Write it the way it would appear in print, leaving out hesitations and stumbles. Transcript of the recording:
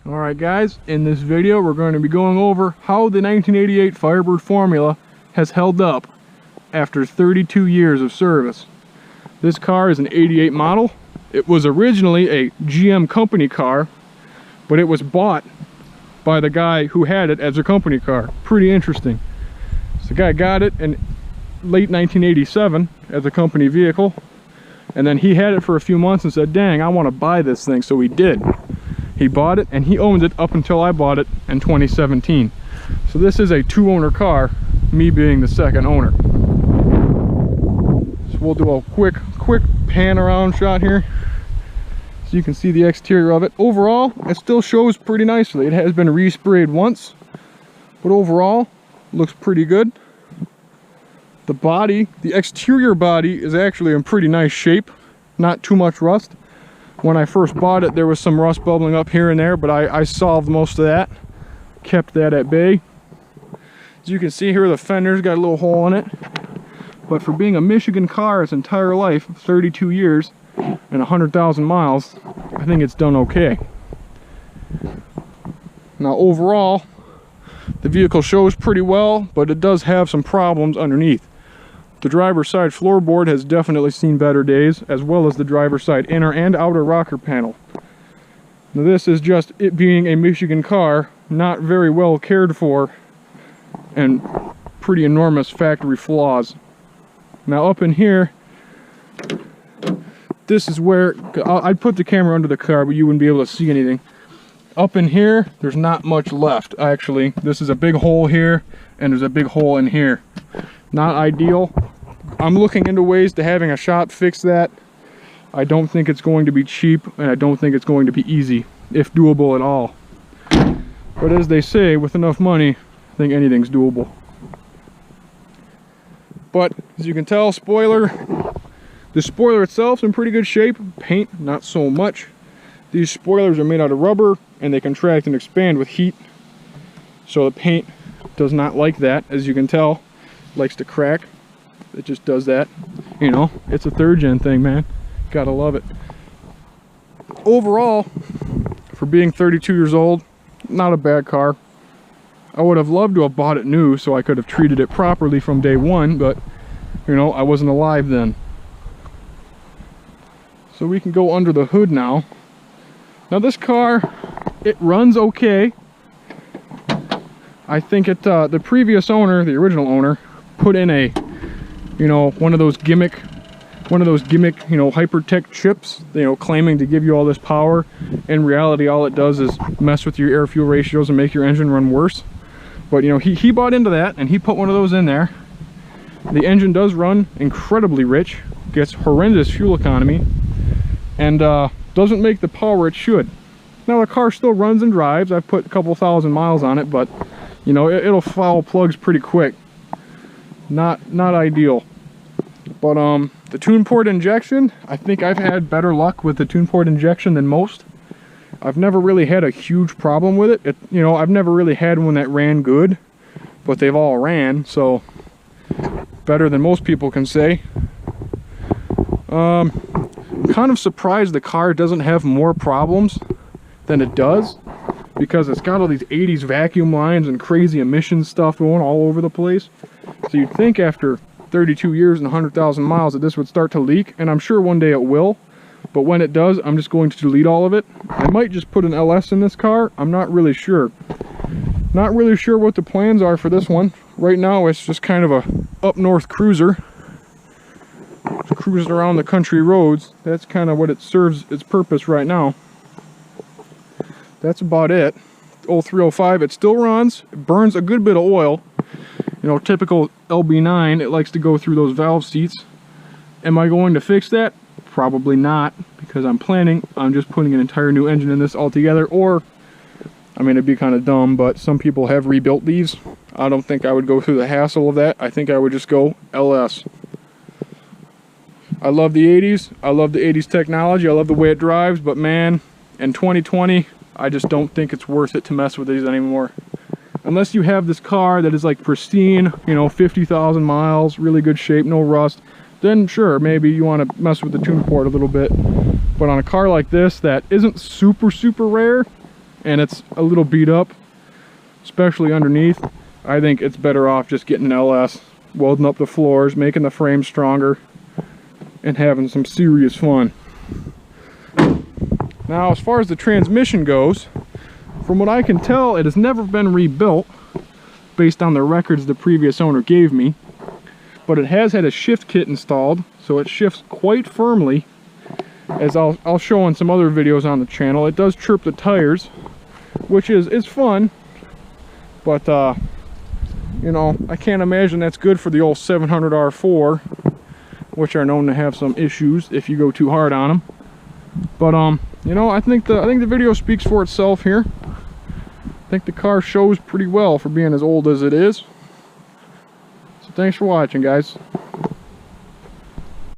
Alright guys, in this video we're going to be going over how the 1988 Firebird formula has held up after 32 years of service. This car is an 88 model. It was originally a GM company car, but it was bought by the guy who had it as a company car. Pretty interesting. So the guy got it in late 1987 as a company vehicle, and then he had it for a few months and said, dang, I want to buy this thing, so he did. He bought it and he owns it up until I bought it in 2017. So this is a two-owner car, me being the second owner. So we'll do a quick pan around shot here so you can see the exterior of it. Overall, it still shows pretty nicely. It has been resprayed once, but overall looks pretty good. The body, the exterior body, is actually in pretty nice shape, not too much rust. When I first bought it, there was some rust bubbling up here and there, but I solved most of that, kept that at bay. As you can see here, the fender's got a little hole in it, but for being a Michigan car its entire life, 32 years and 100,000 miles, I think it's done okay. Now overall, the vehicle shows pretty well, but it does have some problems underneath. The driver's side floorboard has definitely seen better days, as well as the driver's side inner and outer rocker panel. Now this is just it being a Michigan car, not very well cared for, and pretty enormous factory flaws. Now up in here, this is where, I'd put the camera under the car, but you wouldn't be able to see anything. Up in here, there's not much left, actually. This is a big hole here, and there's a big hole in here. Not ideal. I'm looking into ways to having a shop fix that. I don't think it's going to be cheap, and I don't think it's going to be easy, if doable at all. But as they say, with enough money, I think anything's doable. But as you can tell, the spoiler itself is in pretty good shape. Paint, not so much. These spoilers are made out of rubber, and they contract and expand with heat. So the paint does not like that, as you can tell. It likes to crack. It just does that. You know, it's a ThirdGen thing, man. Gotta love it. Overall, for being 32 years old, not a bad car. I would have loved to have bought it new so I could have treated it properly from day one, but, you know, I wasn't alive then. So we can go under the hood now. Now this car, it runs okay. I think it, the previous owner, the original owner, put in a, you know, one of those gimmick, you know, Hypertech chips, you know, claiming to give you all this power. In reality, all it does is mess with your air-fuel ratios and make your engine run worse. But, you know, he bought into that, and he put one of those in there. The engine does run incredibly rich, gets horrendous fuel economy, and doesn't make the power it should. Now the car still runs and drives. I've put a couple thousand miles on it, but, you know, it'll foul plugs pretty quick. Not ideal. But the tune port injection, I think I've had better luck with the tune port injection than most. I've never really had a huge problem with it. You know, I've never really had one that ran good, but they've all ran, so better than most people can say. I'm kind of surprised the car doesn't have more problems than it does, because it's got all these 80s vacuum lines and crazy emissions stuff going all over the place. So you'd think after 32 years and 100,000 miles that this would start to leak, and I'm sure one day it will. But when it does, I'm just going to delete all of it. I might just put an LS in this car. I'm not really sure. Not really sure what the plans are for this one. Right now it's just kind of a up north cruiser. It's cruising around the country roads. That's kind of what it serves its purpose right now. That's about it. Old 305, it still runs. It burns a good bit of oil. You know, typical LB9, it likes to go through those valve seats. Am I going to fix that? Probably not, because I'm planning on just putting an entire new engine in this altogether, or, I mean, it'd be kind of dumb, but some people have rebuilt these. I don't think I would go through the hassle of that. I think I would just go LS. I love the 80s. I love the 80s technology. I love the way it drives, but man, in 2020, I just don't think it's worth it to mess with these anymore. Unless you have this car that is like pristine, you know, 50,000 miles, really good shape, no rust, then sure, maybe you want to mess with the tune port a little bit. But on a car like this that isn't super rare, and it's a little beat up, especially underneath, I think it's better off just getting an LS, welding up the floors, making the frame stronger, and having some serious fun. Now, as far as the transmission goes, from what I can tell, it has never been rebuilt based on the records the previous owner gave me, but it has had a shift kit installed, so it shifts quite firmly, as I'll show in some other videos on the channel. It does chirp the tires, which is fun, but you know, I can't imagine that's good for the old 700 R4, which are known to have some issues if you go too hard on them. But you know, I think the video speaks for itself here. I think the car shows pretty well for being as old as it is. So thanks for watching, guys.